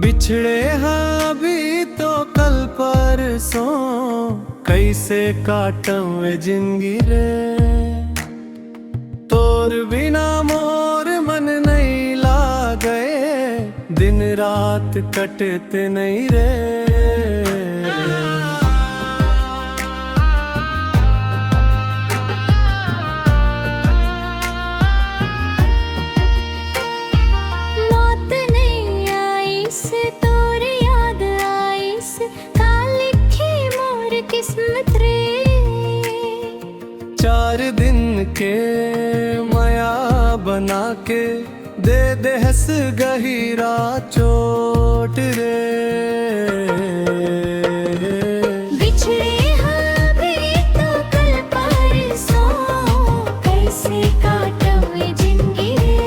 बिछड़े हाँ अभी तो कल परसों, कैसे काटवे जिंदगी रे। तोर बिना मोर मन नहीं लागे, दिन रात कटते नहीं रे। किस्मत रे 4 दिन के माया बना के दे दे हंस गहीरा चोट रे। बिछड़े हाँ भी तो कल परसों, कैसे काटवे जिंदगी रे।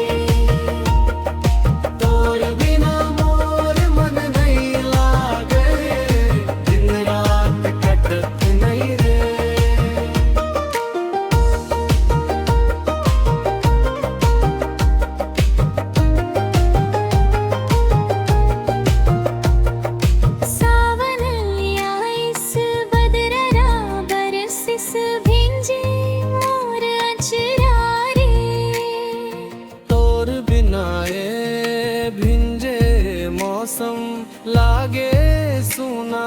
तोर बिना मोर मन नहीं लागे, दिन रात कटत नहीं रे। सावन आइस बदरा बरसिस भिंजे मोर अचरा रे। तोर बिना ये भिंजे मौसम लागे सुना।